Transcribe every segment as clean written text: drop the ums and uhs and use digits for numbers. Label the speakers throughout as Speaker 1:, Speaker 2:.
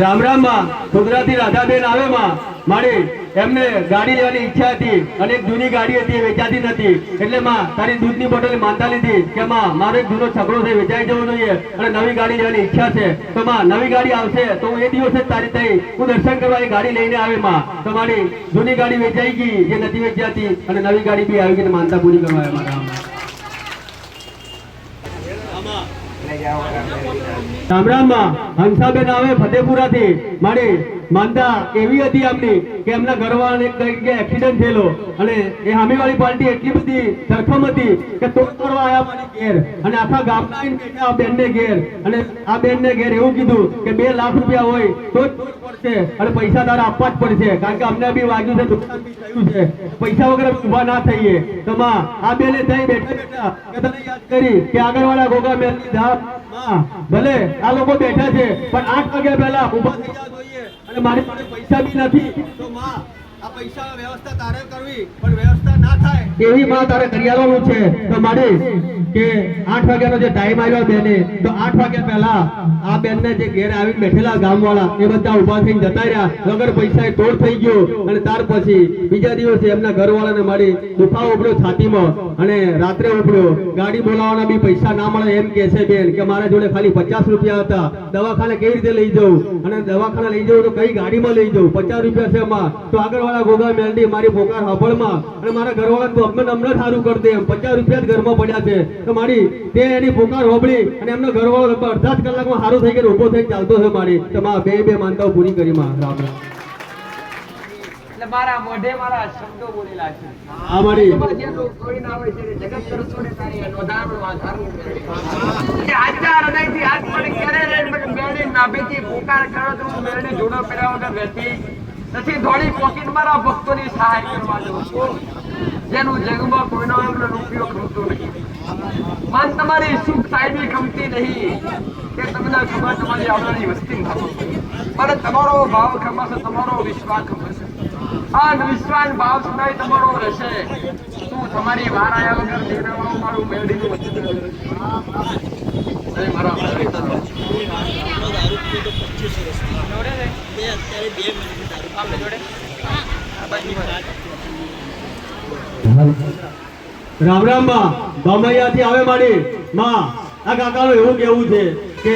Speaker 1: રામ રામ માં ગુજરાતી રાધાબેન આવે માં મારી એમને ગાડી લેવાની ઈચ્છા હતી અને એક જૂની ગાડી હતી વેચાતી નથી એટલે માં તારી દૂધની બોટલ માનતા લીધી કે માં મારો એક જૂનો છકડો છે વેચાઈ જવો જોઈએ અને નવી ગાડી લેવાની ઈચ્છા છે તો માં નવી ગાડી આવશે તો હું એ દિવસે તારી થઈ હું દર્શન કરવા એ ગાડી લઈને આવે માં તો મારી જૂની ગાડી વેચાઈ ગઈ જે નથી વેચાતી અને નવી ગાડી બી આવી ગઈ માનતા પૂરી કરવા આવે મારા રામ રામ માં હંસાબેન આવે ફતેપુરા થી મારી માનતા એવી હતી આમની કે એમના ઘરવાળાને કઈ એક્સિડન્ટ થયેલો અને એ સામેવાળી પાર્ટી એટલી બધી ધરખમ હતી કે તોડ કરવા આવ્યા મારી ઘેર અને આખા ગામના આવીને બેઠા આ બેનને ઘેર અને આ બેનને ઘેર એવું કીધું કે 2 લાખ રૂપિયા હોય તો જ પડશે અને પૈસા તારા આપવા જ પડશે કારણ કે અમને બી વાગ્યું છે નુકસાન બી થયું છે પૈસા વગર ઊભા ના થઈએ તો માં આ બેને થઈ બેઠા બેઠા કે તને યાદ કરી કે આગળવાળા ગોગા મેલની ધામ ભલે આ લોકો બેઠા છે પણ 8 વાગ્યા પહેલા ઊભા થઈ જવા જોઈએ અને મારી પાસે પૈસા બી નથી તો માં આ પૈસા વ્યવસ્થા તારે કરવી પણ વ્યવસ્થા ના થાય એવી માં તારે કરી આવવાનું છે તો મારી કે 8 વાગ્યાનો જે ટાઈમ આવ્યો બેને તો 8 વાગ્યા પહેલા આ બેનને જે ઘેર આવીને બેઠેલા ગામવાળા એ બધા ઊભા થઈને જતા રહ્યા વગર પૈસા તોડ થઈ ગયો અને ત્યાર પછી બીજા દિવસે એમના ઘરવાળાને મારી દુખાવો ઉપડ્યો છાતીમાં અને રાત્રે ઉપડ્યો ગાડી બોલાવવાના બી પૈસા ના મળે એમ કે છે બેન કે મારા જોડે ખાલી 50 રૂપિયા હતા દવાખાને કેવી રીતે લઈ જવું અને દવાખાને લઈ જવું તો કઈ ગાડીમાં લઈ જવું 50 રૂપિયા છે એમાં તો આગળવાળા ગોગા મેલડી મારી પોકાર હબળમાં અને મારા ઘરવાળા તો અમને સારું કરી દે એમ 50 રૂપિયા જ ઘરમાં પડ્યા છે તો મારી તે એની પોકાર હોબળી અને એમનો ઘરવાળો લગભગ અડધા જ કલાકમાં સારું થઈ ગયો ઉભો થઈને ચાલતો છે મારી તો માં બે માનતાઓ પૂરી કરી માં રામ રામ
Speaker 2: એટલે મારા મોઢે મારા શબ્દો બોલેલા છે
Speaker 1: આ મારી
Speaker 2: કોઈ ના આવે છે જગત કરસોડે તારી નોધારો આધારું કે આચાર હૃદયથી હાથ પડે કરે રે મેળે નાભેથી પોકાર કરો તો હું મેળે જોડો પહેરા વગર રહેતી નથી ધોળી પોકીટ મારા ભક્તોની સહાય કરવા દઉં છું જેનું જગમાં કોઈનો રૂપિયો ખમતો નહીં મન તમારી સુખ સાહેબી ગમતી નહીં કે તમને ખબર તમારી આવનારી વસ્તી મને તમારો ભાવ ખમાશે તમારો વિશ્વાસ ખમાશે આ વિશ્વાસ ભાવ સુનાય તમારો રહેશે તું તમારી વાર આયા વગર દેવરાવા મારું મેળડીનું વચન અરે મારા
Speaker 1: રામ રામ માં બામૈયા થી આવે મારી માં આ કાકાનું એવું કેવું છે કે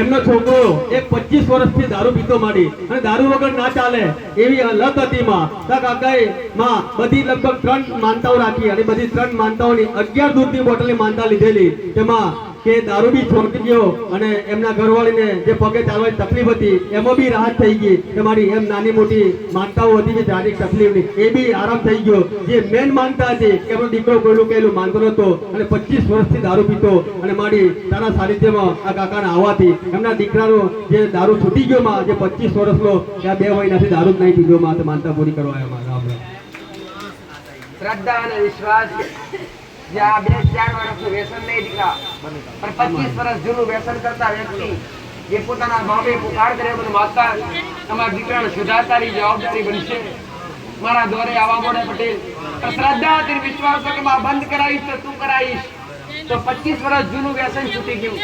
Speaker 1: એમનો છોકરો એક 25 વર્ષથી દારૂ પીતો માડી અને દારૂ વગર ના ચાલે એવી લત હતી માં કાકાએ માં બધી લગભગ 3 માનતાઓ રાખી અને બધી 3 માનતાઓની 11 દૂધની બોટલની માનતા લીધેલી તેમાં કે દારૂ બી છોડી ગયો અને એમના ઘરવાળીને જે પગે ચાલવાની તકલીફ હતી એમાં બી રાહત થઈ ગઈ કે મારી એમ નાની મોટી માનતાઓ હતી જે શારીરિક તકલીફની એ બી આરામ થઈ ગયો જે મેન માનતા હતી કે એમનો દીકરો કોઈનું કહેલું માનતો નતો અને 25 વર્ષથી દારૂ પીતો અને મારી તારા સાનિધ્યમાં આ કાકાના આવવાથી એમના દીકરાનો જે દારૂ છૂટી ગયો માં જે 25 વર્ષનો ત્યાં 2 મહિનાથી દારૂ જ નહીં પીધો માં તો માનતા પૂરી કરવા આવ્યા રામ રામ
Speaker 2: શ્રદ્ધા અને વિશ્વાસ જ્યાં 2-4 વર્ષનું વ્યસન નહીં દીકરા પણ 25 વર્ષ જૂનું વ્યસન કરતા વ્યક્તિ જે પોતાના ભાવે પુકાર કરે બધું માતા તમારા દીકરાને સુધારતાની જવાબદારી બનશે મારા દોરે આવા મોડે પટેલ શ્રદ્ધા અને વિશ્વાસ કે માં બંધ કરાવીશ તો તું કરાવીશ તો 25 વર્ષ જૂનું વ્યસન છૂટી ગયું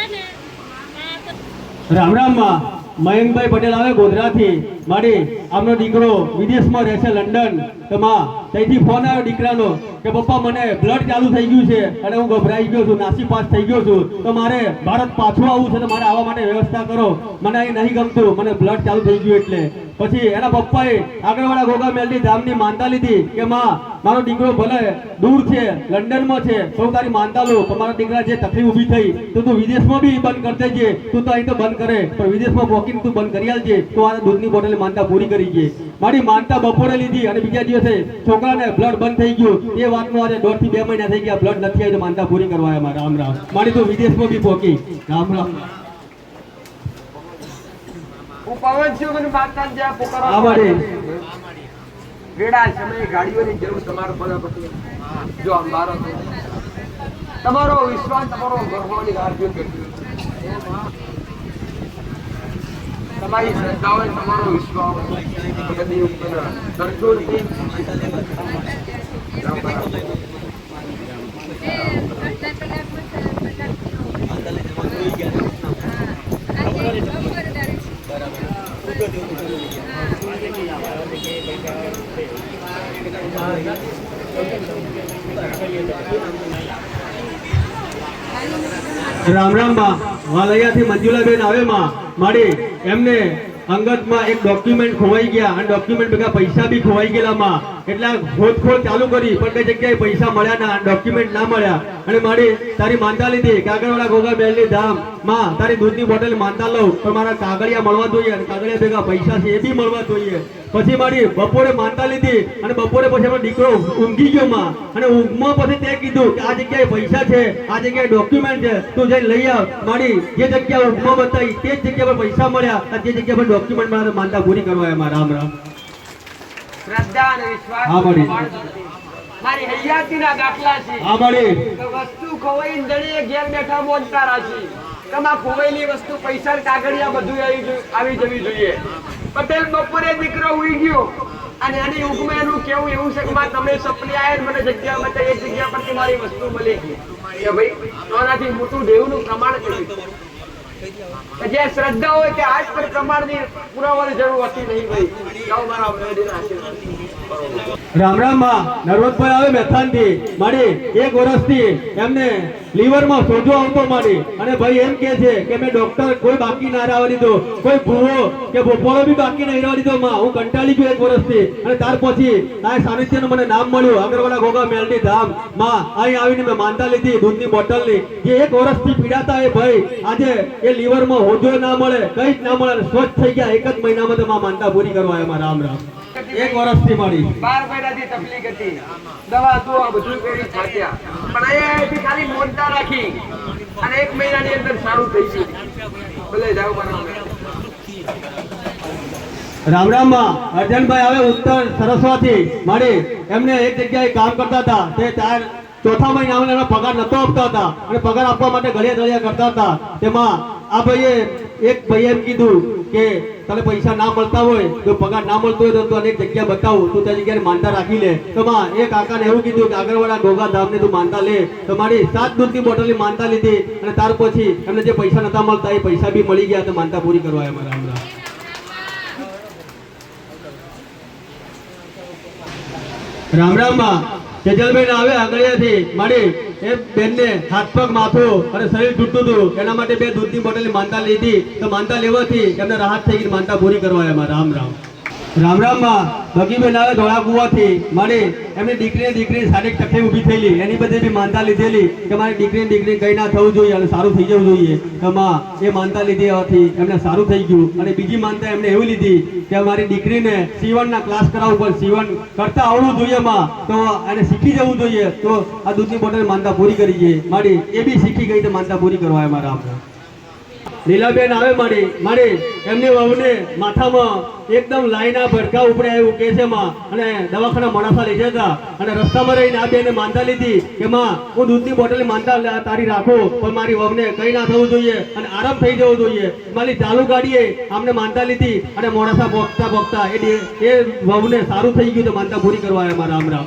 Speaker 1: રામ રામ માં મયંકભાઈ પટેલ આવે ગોધરાથી મારી આમનો દીકરો વિદેશમાં રહે છે લંડન તો માં ત્યાંથી ફોન આવ્યો દીકરાનો કે પપ્પા મને બ્લડ ચાલુ થઈ ગયું છે અને હું ગભરાઈ ગયો છું નાસી પાસ થઈ ગયો છું તો મારે ભારત પાછું આવવું છે તો મારે આવવા માટે વ્યવસ્થા કરો મને અહીં નહીં ગમતું મને બ્લડ ચાલુ થઈ ગયું એટલે પછી એના પપ્પાએ આગળવાળા ગોગા મેલની ધામની માનતા લીધી કે માં મારો દીકરો ભલે દૂર છે લંડનમાં છે તો તારી માનતા લો તમારા દીકરા જે તકલીફ ઊભી થઈ તો તું વિદેશમાં બી બંધ કરી દેજે તું તો અહીં તો બંધ કરે પણ વિદેશમાં પોકીને તું બંધ કરી આલજે તો આ દૂધની બોટલ માનતા પૂરી કરી છે મારી માનતા બપોરે લીધી અને બીજા દિવસે છોકરાને બ્લડ બંધ થઈ ગયું એ વાતનો આજે 1.5 થી 2 મહિના થઈ ગયા બ્લડ નથી આવી તો માનતા પૂરી કરવા આવ્યા રામ રામ મારી તો વિદેશમાં બી પોકી રામ રામ
Speaker 2: હું પવન છું મને માતા જ્યાં પુકારો
Speaker 1: આ મારી
Speaker 2: વેડા સમયે ગાડીઓની જરૂર તમારો પડે જો અંબારો તમારો વિશ્વાસ તમારો ગર્વની રાહ જોઈ તમારી શ્રદ્ધા હોય તમારો વિશ્વાસ કદી ઉપર સંતોષથી બરાબર
Speaker 1: રામ રામ માં વાલૈયાથી મંજુલાબેન આવે માં મારી એમને અંગતમાં એક ડોક્યુમેન્ટ ખોવાઈ ગયા અને ડોક્યુમેન્ટ ભેગા પૈસા બી ખોવાઈ ગયેલા માં એટલે શોધખોળ ચાલુ કરી પણ કઈ જગ્યાએ પૈસા મળ્યા ના ડોક્યુમેન્ટ ના મળ્યા અને મારી તારી માનતા લીધી કાગળવાળા ગોગા બેલની ધામ માં તારી દૂધની બોટલ માનતા લઉં પણ મારા કાગળિયા મળવા જોઈએ અને કાગળિયા ભેગા પૈસા છે એ બી મળવા જોઈએ પછી મારી બપોરે માનતા લીધી અને બપોરે પછી આપણો દીકરો ઊંઘી ગયો માં અને ઊંઘમાં પછી તે કીધું કે આ જગ્યાએ પૈસા છે આ જગ્યાએ ડોક્યુમેન્ટ છે તું જઈને લઈ આવ મારી જે જગ્યા ઊંઘમાં બતાવી તે જ જગ્યા પર પૈસા મળ્યા અને જે જગ્યા પર ડોક્યુમેન્ટ મળ્યા માનતા પૂરી કરવા એમાં રામ રામ
Speaker 2: શ્રદ્ધા અને વિશ્વાસ
Speaker 1: હા, મળી.
Speaker 2: મારી હૈયાતીના દાખલા છે
Speaker 1: આ મળી
Speaker 2: કે વસ્તુ ખોવાઈ દળીએ ઘેર બેઠા મોનતા રાશી કમા ખોવાયેલી વસ્તુ પૈસા ને કાગળિયા બધું આવી જવી જોઈએ પટેલ બપોરે દીકરો ઉઈ ગયો અને એની ઊંઘમાં એનું કેવું એવું છે કે માં તમે સપને આયા મને જગ્યા બતાવી એક જગ્યા પરથી મારી વસ્તુ મળી ગઈ કે ભાઈ આનાથી મોટું દેવનું પ્રમાણ કર્યું જે શ્રદ્ધા હોય તે આજ પર પ્રમાણની પુરાવાની જરૂર હતી નહીં ભાઈ જાઓ મારા મેળીના આશીર્વાદ
Speaker 1: રામ રામ માં નર્વદભાઈ આવે મેથાનથી મારી એક વર્ષથી એમને લીવરમાં સોજો આવતો મારી અને ભાઈ એમ કે છે કે મેં ડોક્ટર કોઈ બાકી ના રહેવા દીધો કોઈ ભૂવો કે બપોરો બી બાકી નહીં રહેવા દીધો માં હું કંટાળી ગયો એક વર્ષથી અને ત્યાર પછી આ સાનિધ્યનું મને નામ મળ્યું અગરવાલા ગોગા મેલડી ધામ માં અહીં આવીને મેં માનતા લીધી દૂધની બોટલની જે એક વર્ષથી પીડાતા એ ભાઈ આજે એ લીવરમાં હોજો ના મળે કઈ જ ના મળે અને સ્વચ્છ થઈ ગયા એક જ મહિનામાં તો માં માનતા પૂરી કરવા એમાં રામ રામ એક વર્ષથી મળી
Speaker 2: 12 મહિનાથી તકલીફ હતી દવા દુઆ બધું કરી થાક્યા પણ અહીંયાથી ખાલી મોનતા રાખી અને એક મહિનાની અંદર સારું થઈ ગયું ભલે જાઓ મારા
Speaker 1: રામ રામ માં અર્જનભાઈ આવે ઉત્તર સરસ્વતી મારી એમને એક જગ્યાએ કામ કરતા હતા તે ચોથા મહિનામાં એનો પગાર નતો આપતા હતા અને પગાર આપવા માટે ગળિયા દળિયા કરતા હતા તેમાં આ ભાઈએ એક ભાઈએ એમ કીધું કે તને પૈસા ના મળતા હોય તો પગાર ના મળતો હોય તો તને એક જગ્યા બતાવું તું ત્યાં જગ્યાએ માનતા રાખી લે તો માં એ કાકાને એવું કીધું કે આગળવાળા ગોગા ધામને તું માનતા લે તો મારી 7 દૂધની બોટલની માનતા લીધી અને ત્યાર પછી એમને જે પૈસા નતા મળતા એ પૈસા બી મળી ગયા તો માનતા પૂરી કરવા એમાં રામ રામ રામ રામ માં સેજલબેન આવે આગળિયાથી મારી એ બેનને હાથ પગ માથું અને શરીર તૂટતું હતું એના માટે 2 દૂધની બોટલની માનતા લીધી તો માનતા લેવાથી એમને રાહત થઈ ગઈ માનતા પૂરી કરવા એમાં રામ રામ રામ રામ માં ભગીબેન આવે ધોળા કુવાથી મારી એમની દીકરી શારીરિક તકલીફ ઊભી થયેલી એની બધી બી માનતા લીધેલી કે મારી દીકરી કઈ ના થવું જોઈએ અને સારું થઈ જવું જોઈએ તો માં એ માનતા લીધી હોવાથી એમને સારું થઈ ગયું અને બીજી માનતા એમને એવી લીધી કે મારી દીકરીને સીવણના ક્લાસ કરાવવું પણ સીવણ કરતા આવડવું જોઈએ માં તો એને શીખી જવું જોઈએ તો આ દૂધની બોટલ માનતા પૂરી કરી છે મારી એ બી શીખી ગઈ તો માનતા પૂરી કરવા એમાં રામ રામ લીલાબેન આવે મારી એમની વહુને માથામાં એકદમ લાઈના ભડકા ઉપડે એવું કે છે માં અને દવાખાના મોડાસા લઈ જતા અને રસ્તામાં રહીને આ બેને માનતા લીધી કે માં હું દૂધની બોટલ માનતા તારી રાખું પણ મારી વહુને કઈ ના થવું જોઈએ અને આરામ થઈ જવું જોઈએ મારી ચાલુ ગાડીએ આમને માનતા લીધી અને મોડાસા ભોગતા એ વહુને સારું થઈ ગયું તો માનતા પૂરી કરવા એમાં રામ રામ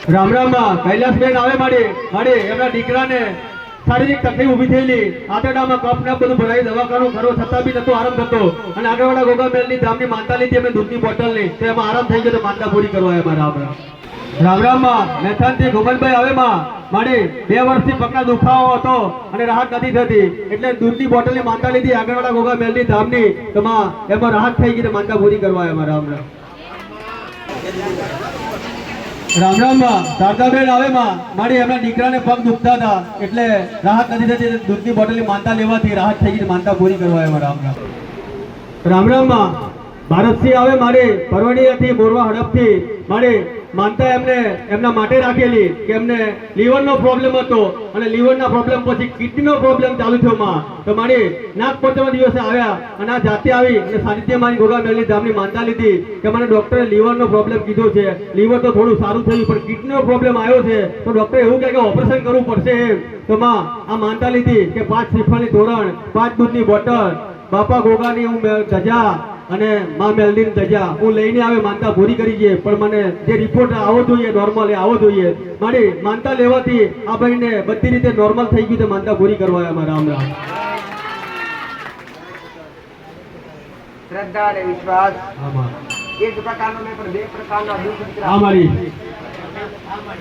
Speaker 1: રામ રામ માં કૈલાસબેન આવે મારી એમના દીકરાને શારીરિક તકલીફ ઊભી થયેલી આંતરડામાં કફ ને બધું ભરાઈ દવાખાનું ખરો છતાં બી નતો આરામ થતો અને આગળવાળા ગોગા મેલની ધામની માનતા લીધી અમે દૂધની બોટલની તો એમાં આરામ થઈ ગયો તો માનતા પૂરી કરવા એમાં રામ રામ રામ રામ માં મેથાનથી ગોમનભાઈ આવે માં મારી 2 વર્ષથી પગના દુખાવો હતો અને રાહત નથી થતી એટલે દૂધની બોટલની માનતા લીધી આગળવાળા ગોગા મેલની ધામની તો માં એમાં રાહત થઈ ગઈ તો માનતા પૂરી કરવા એમાં રામ રામ રામ રામ માં શારદાબેન આવે માં મારી એમના દીકરાને પગ દુખતા હતા એટલે રાહત નથી થતી દૂધની બોટલની માનતા લેવાથી રાહત થઈ ગઈ માનતા પૂરી કરવા એમાં રામ રામ રામ રામ માં ભારતસિંહ આવે મારી પરવણીયાથી મોરવા હડપથી મારી માનતા એમના માટે રાખેલી કે એમને લીવરનો પ્રોબ્લેમ હતો અને લીવરના પ્રોબ્લેમ પછી કિડનીનો પ્રોબ્લેમ ચાલુ થયો માં તો મારી નાગ પંચમના દિવસે આવ્યા અને આ જાતે આવી અને સાનિધ્ય મારી ગોગા મેલની ધામની માનતા લીધી કે મને ડોક્ટરે લીવરનો પ્રોબ્લેમ કીધો છે લીવર તો થોડું સારું થયું પણ કિડનીનો પ્રોબ્લેમ આવ્યો છે તો ડોક્ટરે એવું કહે કે ઓપરેશન કરવું પડશે એમ તો માં આ માનતા લીધી કે 5 શ્રીફળની તોરણ 5 દૂધની બોટલ બાપા ગોગાની હું ધજા અને માં મેલડીની ધજા હું લઈને આવે માનતા પૂરી કરી છે પણ મને જે રિપોર્ટ આવો જોઈએ નોર્મલ આવો જોઈએ મારી માનતા લેવાથી આ ભાઈને બધી રીતે નોર્મલ થઈ ગયું તો માનતા પૂરી કરવા એમાં રામ રામ
Speaker 2: શ્રદ્ધા અને વિશ્વાસ
Speaker 1: હા માં
Speaker 2: એક પ્રકારનો નહીં પણ બે પ્રકારના દુઃખ મિત્ર.
Speaker 1: હા મારી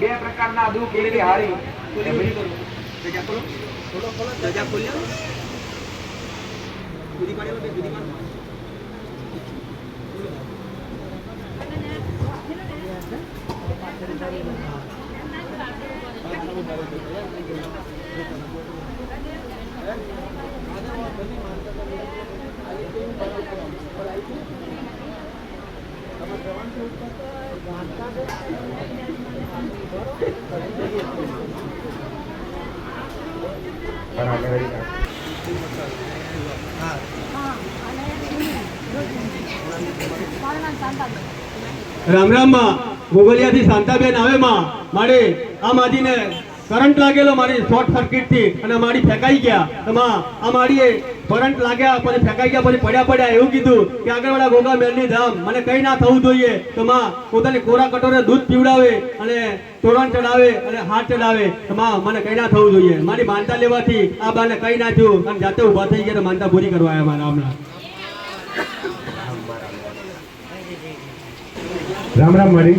Speaker 2: બે પ્રકારના દુઃખ એવી હારી
Speaker 1: રામ રામ માં ગોગલિયાથી શાંતાબેન આવે માં મારે આ માજીને કરંટ લાગેલો મારી શોર્ટ સર્કિટ થી અને મારી ફેંકાઈ ગયા તો માં આ મારી કરંટ લાગ્યા પછી ફેંકાઈ ગયા પછી પડ્યા એવું કીધું કે આગળવાળા ગોગા મેલની ધામ મને કઈ ના થવું જોઈએ તો માં પોતાની કોરા કટોરે દૂધ પીવડાવે અને તોરણ ચડાવે અને હાથ ચડાવે તો માં મને કઈ ના થવું જોઈએ મારી માનતા લેવાથી આ બાને કઈ ના થયું અને જાતે ઊભા થઈ ગયા તો માનતા પૂરી કરવા આવ્યા મારા હમણાં
Speaker 3: રામ રામ મારી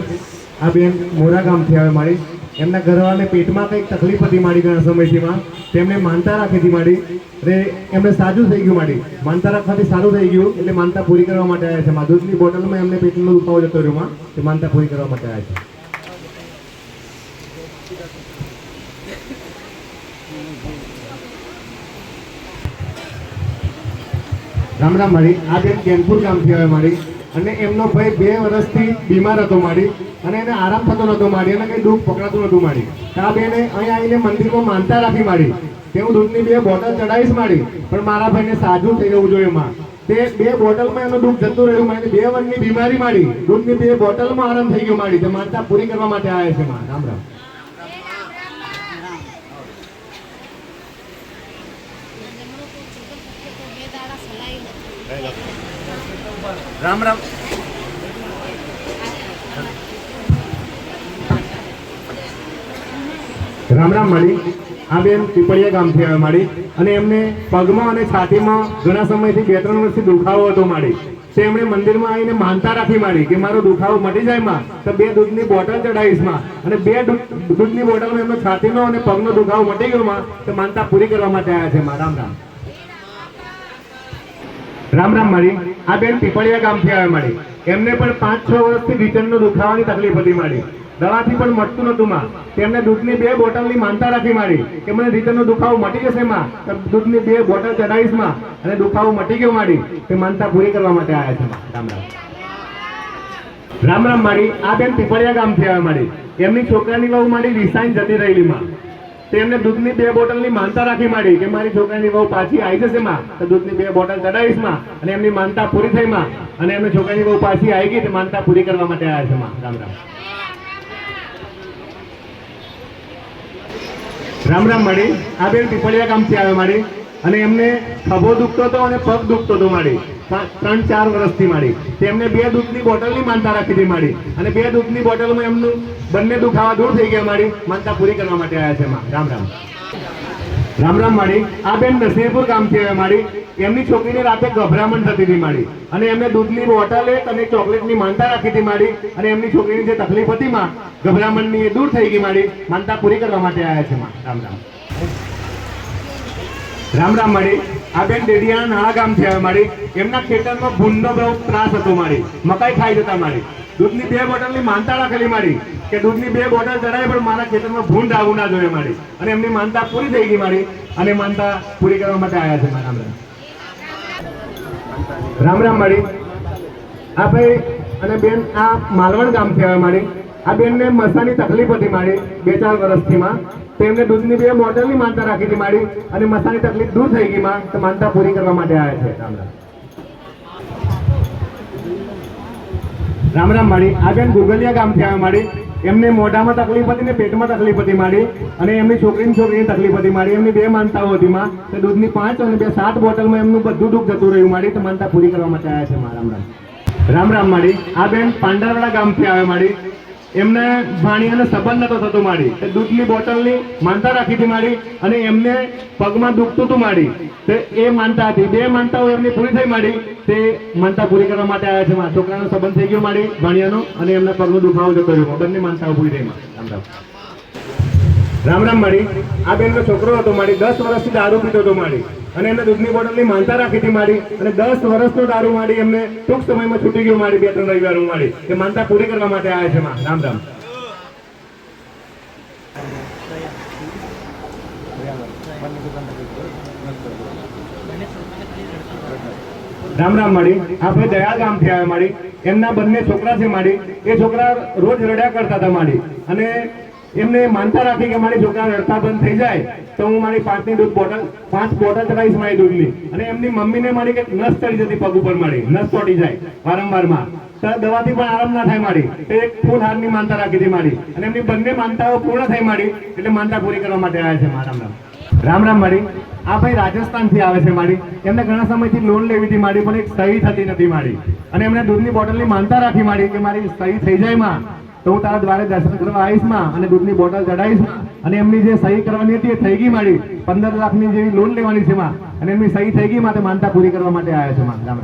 Speaker 3: આ બેન મોરા ગામથી આવે મારી એમના ઘરવાળાને પેટમાં કંઈક તકલીફ હતી મારી ઘણા સમયથી માં તેમને માનતા રાખી હતી મારી એટલે એમને સાજું થઈ ગયું મારી માનતા રાખવાથી સારું થઈ ગયું એટલે માનતા પૂરી કરવા માટે આવ્યા છે માં દૂધની બોટલમાં એમને પેટનો દુખાવો જતો રહ્યો માં તે માનતા પૂરી કરવા માટે આવ્યા છે રામ રામ મારી આ બેન કેનપુર ગામથી આવે મારી અને એમનો ભાઈ 2 વર્ષથી બીમાર હતો મારી અને એને આરામ થતો નહોતો મારી અને કંઈ દુઃખ પકડાતું નહોતું મારી આ બેને અહીં આવીને મંદિરમાં માનતા રાખી મારી કે હું દૂધની 2 બોટલ ચડાવીશ મારી પણ મારા ભાઈને સાજું થઈ જવું જોઈએ માં તે 2 બોટલમાં એનું દુઃખ જતું રહ્યું મારી 2 વર્ષની બીમારી મારી દૂધની 2 બોટલમાં આરામ થઈ ગયો મારી તે માનતા પૂરી કરવા માટે આવ્યા છે માં રામ રામ રામ રામ રામ રામ મારી આ બેન પીપળિયા ગામથી આવે મારી અને એમને પગમાં અને છાતીમાં ઘણા સમયથી 2-3 વર્ષથી દુખાવો હતો મારી તે એમણે મંદિરમાં આવીને માનતા રાખી મારી કે મારો દુખાવો મટી જાય માં તો 2 દૂધની બોટલ ચડાવીશ માં અને 2 દૂધની બોટલમાં એમનો છાતીનો અને પગનો દુખાવો મટી ગયો માં તો માનતા પૂરી કરવા માટે આવ્યા છે માં રામ રામ રામ રામ મારી આ બેન પીપળિયા ગામથી આવે મારી એમને પણ 5-6 વર્ષથી ઢીચણનો દુખાવાની તકલીફ હતી મારી દવાથી પણ મટતું નહોતું માં તેમને દૂધની 2 બોટલની માનતા રાખી મારી કે મને ઢીચણનો દુખાવો મટી જશે માં તો દૂધની 2 બોટલ ચડાવીશ માં અને દુખાવો મટી ગયો મારી તે માનતા પૂરી કરવા માટે આવ્યા છે માં રામ રામ રામ રામ મારી આ બેન પીપળિયા ગામથી આવે મારી એમની છોકરાની વહુ મારી રિસાઈન જતી રહેલી માં તેમને દૂધની 2 બોટલની માનતા રાખી મારી કે મારી છોકરાની વહુ પાછી આવી જશે માં તો દૂધની 2 બોટલ ચડાવીશ માં અને એમની માનતા પૂરી થઈ માં અને એમની છોકરાની વહુ પાછી આવી ગઈ તે માનતા પૂરી કરવા માટે આવ્યા છે માં રામ રામ રામ રામ મારી આ બેન પીપળિયા ગામથી આવે મારી અને એમને ખભો દુખતો હતો અને પગ દુખતો હતો મારી 3-4 વર્ષથી મારી તેમને 2 દૂધની બોટલની માનતા રાખી હતી મારી અને 2 દૂધની બોટલમાં એમનું બંને દુખાવા દૂર થઈ ગયા મારી માનતા પૂરી કરવા માટે આવ્યા છે માં રામ રામ રામ રામ મારી આ બેન નસીરપુર ગામથી આવે મારી એમની છોકરીને રાતે ગભરામણ થતી હતી મારી અને એમને દૂધની બોટલ અને ચોકલેટની માનતા રાખી હતી મારી અને એમની છોકરીની જે તકલીફ હતી માં ગભરામણની એ દૂર થઈ ગઈ મારી માનતા પૂરી કરવા માટે આવ્યા છે માં રામ રામ રામ રામ મારી આ બેન ડેડિયાના નાળા ગામથી આવે મારી એમના ખેતરમાં ભૂંડનો બહુ ત્રાસ હતો મારી મકાઈ ખાઈ જતા મારી દૂધની 2 બોટલની માનતા રાખેલી મારી કે દૂધની 2 બોટલ ચડાવી પણ મારા ખેતરમાં ભૂંડ આવવું ના જોઈએ મારી અને એમની માનતા પૂરી થઈ ગઈ મારી અને માનતા પૂરી કરવા માટે આવ્યા છે રામ રામ રામ રામ મારી આ ભાઈ અને બેન આ માલવણ ગામથી આવે મારી આ બેનને મસાની તકલીફ હતી મારી 2-4 વર્ષથી માં તેમને દૂધની 2 બોટલની માનતા રાખી હતી મારી અને મસાની તકલીફ દૂર થઈ ગઈ માં તો માનતા પૂરી કરવા માટે આવ્યા છે રામ રામ રામ રામ મારી આ બેન ગુગલિયા ગામથી આવે મારી એમને મોઢામાં તકલીફ હતી ને પેટમાં તકલીફ હતી મારી અને એમની છોકરીની તકલીફ હતી મારી એમની 2 માનતાઓ હતી માં તો દૂધની 5 અને 2 7 બોટલમાં એમનું બધું દુઃખ જતું રહ્યું મારી તો માનતા પૂરી કરવા માટે આવ્યા છે રામ રામ રામ રામ મારી આ બેન પાંડારવાડા ગામથી આવે મારી એમને ભાણિયાને સંબંધ નતો થતો માડી તે દૂધની બોટલની માનતા રાખી હતી માડી અને એમને પગમાં દુખતું હતું માડી તે એ માનતા હતી. 2 માનતાઓ એમની પૂરી થઈ માડી તે માનતા પૂરી કરવા માટે આવ્યા છે માં. છોકરાનો સંબંધ થઈ ગયો માડી ભાણિયાનો અને એમના પગનો દુખાવો જતો રહ્યો. બંને માનતાઓ પૂરી થઈ માં. રામ રામ. રામ રામ માડી. આ બેનનો છોકરો હતો માડી 10 વર્ષથી દારૂ પીતો હતો માડી અને એમને દૂધની બોટલની માનતા રાખી હતી માડી અને 10 વર્ષનો દારૂ માડી એમને ટૂંક સમયમાં છૂટી ગયો માડી. 2-3 રવિવારો માડી એ માનતા પૂરી કરવા માટે આવ્યા છે માં. રામ રામ. રામ રામ માડી. આપણે દયાળ ગામથી આવ્યા માડી. એમના બંને છોકરા છે માડી. એ છોકરા રોજ રડ્યા કરતા હતા માડી અને એમને માનતા રાખી કે મારી છોકરા રડતા બંધ થઈ જાય તો હું મારી 5 બોટલ ચડાવીશ મારી દૂધની. અને એમની મમ્મીને મારી કે નસ ચડી જતી પગ ઉપર માડી, નસ ચોટી જાય વારંવારમાં તો દવાથી પણ આરામ ના થાય માડી. તો એક ફૂલ હારની માનતા રાખી હતી માડી અને એમની બંને માનતાઓ પૂર્ણ થઈ માડી એટલે માનતા પૂરી કરવા માટે આવ્યા છે. રામ રામ. રામ રામ માડી. આ ભાઈ રાજસ્થાનથી આવે છે માડી. એમને ઘણા સમયથી લોન લેવી હતી માડી પણ એક સહી થતી નથી માડી અને એમને દૂધની બોટલની માનતા રાખી માડી કે મારી સહી થઈ જાય માં તો હું તારા દ્વારે દર્શન કરવા આવીશ માં અને દૂધની બોટલ ચડાવીશ માં. અને એમની જે સહી કરવાની હતી એ થઈ ગઈ માડી. 15 લાખની જેવી લોન લેવાની છે માં અને એમની સહી થઈ ગઈ માં માનતા પૂરી કરવા માટે આવ્યા છે માં. રામ રામ.